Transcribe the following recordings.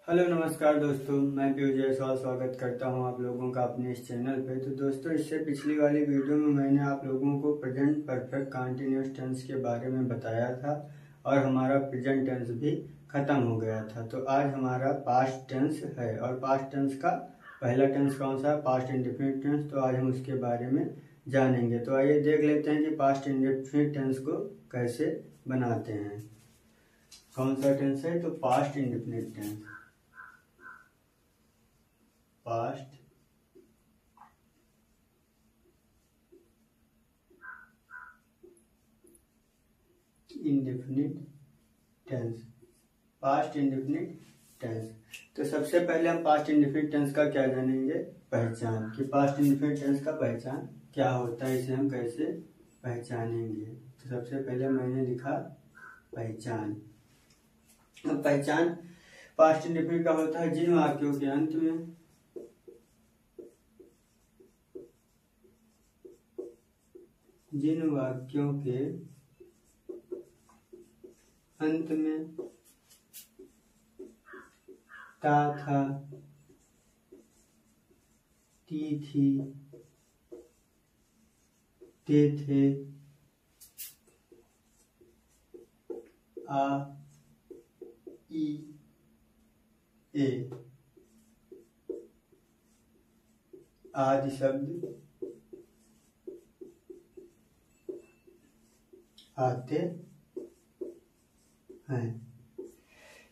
Hello नमस्कार दोस्तों, मैं पीयूष जायसवाल स्वागत करता हूं आप लोगों का अपने इस चैनल पे। तो दोस्तों, इससे पिछली वाली वीडियो में मैंने आप लोगों को प्रेजेंट परफेक्ट कंटीन्यूअस टेंस के बारे में बताया था और हमारा प्रेजेंट टेंस भी खत्म हो गया था। तो आज हमारा पास्ट टेंस है और पास्ट टेंस का पहला टेंस कौन सा है? Past indefinite tense. तो आज हम उसके बारे में जानेंगे। तो आइए देख लेते हैं कि पास्ट इंडेफिनिट टेंस को कैसे बनाते हैं। कौन सा टेंस है? तो past indefinite tense. Past indefinite tense. Past indefinite tense. तो सबसे पहले हम पास्ट इंडेफिनिट टेंस का क्या जानेंगे? पहचान। कि पास्ट इंडेफिनिट टेंस का पहचान क्या होता है, इसे हम कैसे पहचानेंगे। तो सबसे पहले मैंने लिखा पहचान। अब पहचान पास्ट इंडेफिनिट का होता है जिन वाक्यों के अंत में ता था, ती थी, ते थे, आ, ई, ए आदि शब्द आते हैं।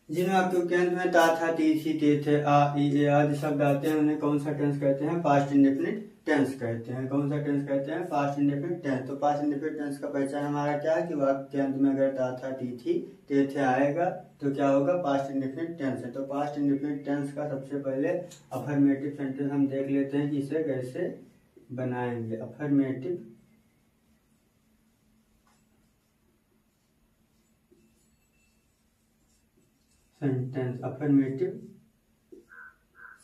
जिन वाक्यों के अंत में ता था, ती थी, ते थे, आ, ई, ए आदि शब्द आते हैं उन्हें कौन सा टेंस कहते हैं? पास्ट इंडेफिनिट टेंस कहते हैं। कौन सा टेंस कहते हैं? Past indefinite tense. तो पास्ट इंडेफिनिट टेंस का पहचान हमारा क्या है कि वाक्य के अंत में अगर ता था, ती थी, ते थे आएगा तो क्या होगा? पास्ट इंडेफिनिट टेंस है। तो पास्ट इंडेफिनिट टेंस का सबसे पहले अफर्मेटिव सेंटेंस हम देख लेते हैं कि इसे कैसे बनाएंगे। Affirmative sentence. अफर्मेटिव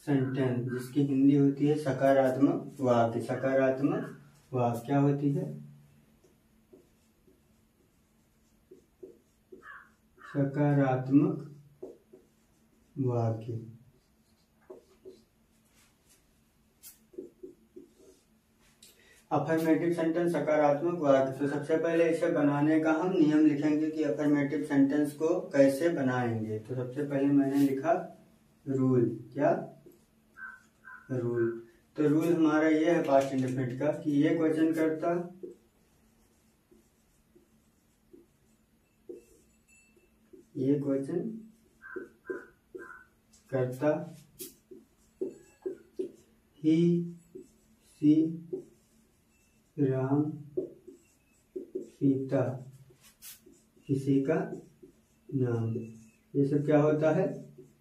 सेंटेंस जिसकी हिंदी होती है सकारात्मक वाक्य। सकारात्मक वाक्य क्या होती है? सकारात्मक वाक्य। अफर्मेटिव सेंटेंस सकारात्मक वाक्य। तो सबसे पहले इसे बनाने का हम नियम लिखेंगे कि अफर्मेटिव सेंटेंस को कैसे बनाएंगे। तो सबसे पहले मैंने लिखा रूल। क्या? रूल। तो रूल हमारा ये है पास्ट इंडेफिनिट का कि एक वचन कर्ता ही, सी, राम, सीता, किसी का नाम, ये सब क्या होता है?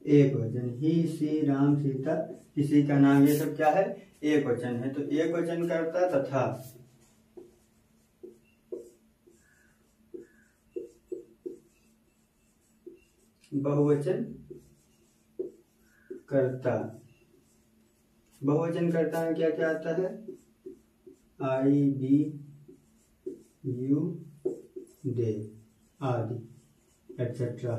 एक वचन। ही, सी, राम, सीता, किसी का नाम, ये सब क्या है? एक वचन है। तो एक वचन कर्ता तथा बहुवचन कर्ता। बहुवचन कर्ता में क्या क्या आता है? आई, बी, यू, दे आदि एक्सेट्रा।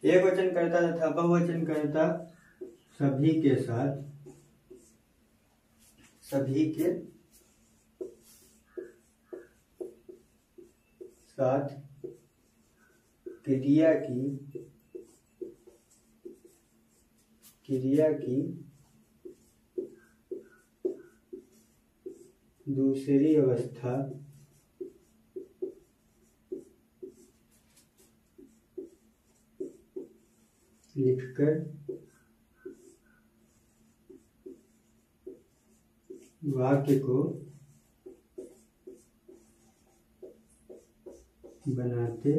एक वचन कर्ता तथा बहुवचन कर्ता सभी के साथ क्रिया की दूसरी अवस्था लिखकर वाक्य को बनाते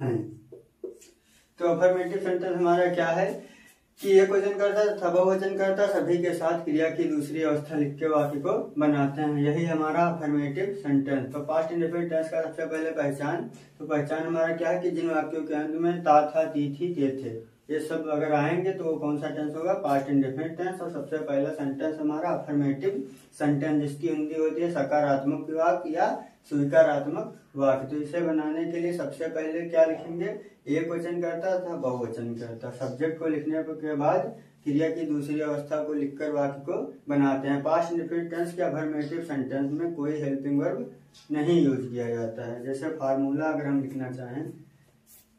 हैं। तो अफर्मेटिव सेंटेंस हमारा क्या है कि एक वचन कर्ता तथा बहुवचन कर्ता सभी के साथ क्रिया की दूसरी अवस्था लिख के वाक्य को बनाते हैं। यही हमारा अफर्मेटिव सेंटेंस। तो पास्ट इंडेफिनिट टेंस का सबसे पहले पहचान। तो पहचान हमारा क्या है कि जिन वाक्यों के अंत में ता था, ती थी, ते थे, ये सब अगर आएंगे तो वो कौन सा टेंस होगा? Past indefinite tense. और सबसे पहला सेंटेंस हमारा अफर्मेटिव सेंटेंस जिसकी हिंदी होती है सकारात्मक वाक्य या स्वीकारात्मक वाक्य। तो इसे बनाने के लिए सबसे पहले क्या लिखेंगे, एक वचन करता था बहुवचन करता। सब्जेक्ट को लिखने के बाद क्रिया की दूसरी अवस्था को लिखकर वाक्य को बनाते हैं। पास्ट इंडेफिनिट टेंस के अफर्मेटिव सेंटेंस में कोई हेल्पिंग वर्ब नहीं यूज किया जाता है। जैसे फार्मूला अगर हम लिखना चाहें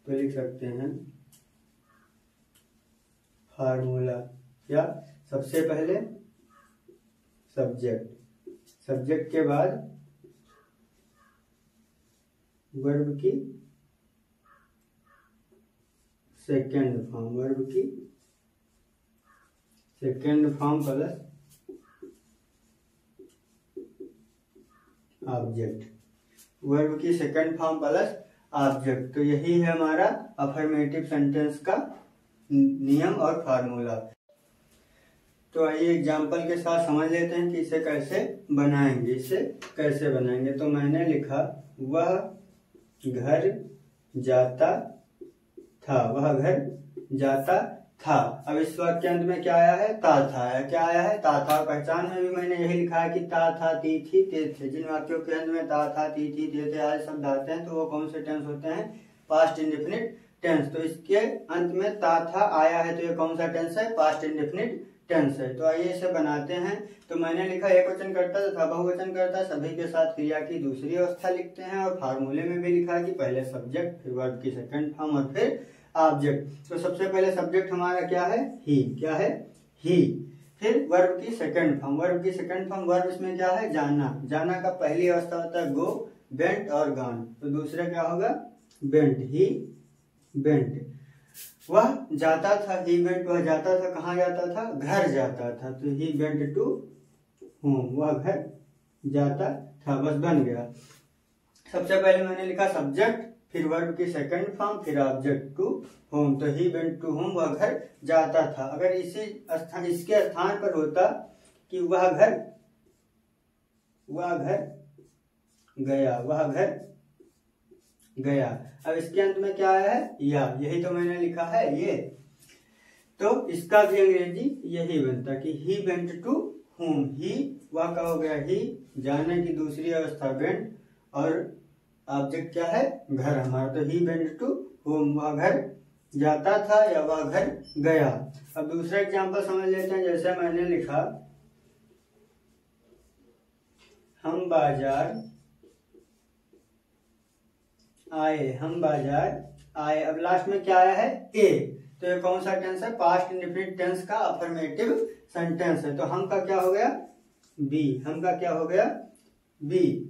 तो लिख सकते हैं फार्मूला, या सबसे पहले सब्जेक्ट के बाद वर्ब की second form plus object, verb की सेकेंड फॉर्म प्लस ऑब्जेक्ट। तो यही है हमारा अफर्मेटिव सेंटेंस का नियम और फार्मूला। तो आइए एग्जाम्पल के साथ समझ लेते हैं कि इसे कैसे बनाएंगे। तो मैंने लिखा वह घर जाता था। अब इस वाक्य अंत में क्या आया है, ता था आया। क्या आया है, ता था। पहचान में भी मैंने यही लिखा है कि ता था ती थी ते थे। जिन वाक्यों के अंत में ता था ती थी ते थे आदि शब्द आते हैं तो वो कौन से टेंस होते हैं, पास्ट इंडेफिनिट टेंस। तो इसके अंत में ता था आया है तो ये कौन सा टेंस है, पास्ट इंडेफिनिट टेंस है। तो आइए इसे बनाते हैं। तो मैंने लिखा एक वचन करता तथा बहुवचन करता, सभी के साथ क्रिया की दूसरी अवस्था लिखते हैं। और फार्मूले में भी लिखा है कि पहले सब्जेक्ट, फिर वर्ब की सेकंड फॉर्म और फिर ऑब्जेक्ट। तो सबसे पहले सब्जेक्ट हमारा क्या है, ही। फिर वर्ब की सेकंड फॉर्म, वर्ब इसमें क्या है, जाना का पहली अवस्था होता है गो, वेंट और गॉन। तो दूसरा क्या होगा, वेंट, ही वेंट। वह जाता था, ही वेंट, वह जाता था, कहाँ जाता था, घर जाता था। तो ही वेंट टू होम, वह घर जाता था। बस बन गया। सबसे पहले मैंने लिखा सब्जेक्ट, फिर वर्ब की सेकंड फॉर्म, फिर ऑब्जेक्ट टू होम। तो ही वेंट टू होम, वह घर जाता था। अगर इसके स्थान पर होता कि वह घर गया। अब इसके अंत में क्या आया है, या, यही तो मैंने लिखा है ये। तो इसका भी अंग्रेजी यही बनता कि ही वेंट टू होम। ही वह का हो गया ही, जाने की दूसरी अवस्था वेंट, और ऑब्जेक्ट क्या है, घर हमारा। तो ही वेंट टू होम, वह घर जाता था या वह घर गया। अब दूसरा एग्जांपल समझ लेते हैं। जैसे मैंने लिखा हम बाजार आए। अब लास्ट में क्या आया है, ए। तो ये कौन सा टेंस है, पास्ट इंडेफिनिट टेंस का अफर्मेटिव सेंटेंस है। तो हम का क्या हो गया, बी।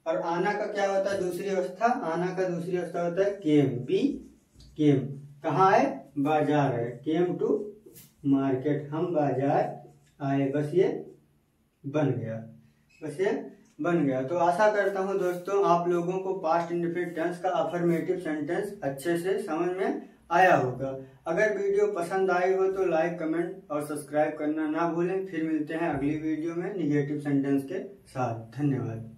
और आना का क्या होता है, दूसरी अवस्था, होता है केम। कहाँ है, बाजार है, केम टू मार्केट। हम बाजार आए। बस ये बन गया। तो आशा करता हूँ दोस्तों आप लोगों को पास्ट इंडेफिनिट टेंस का अफर्मेटिव सेंटेंस अच्छे से समझ में आया होगा। अगर वीडियो पसंद आई हो तो लाइक, कमेंट और सब्सक्राइब करना ना भूलें। फिर मिलते हैं अगली वीडियो में निगेटिव सेंटेंस के साथ। धन्यवाद।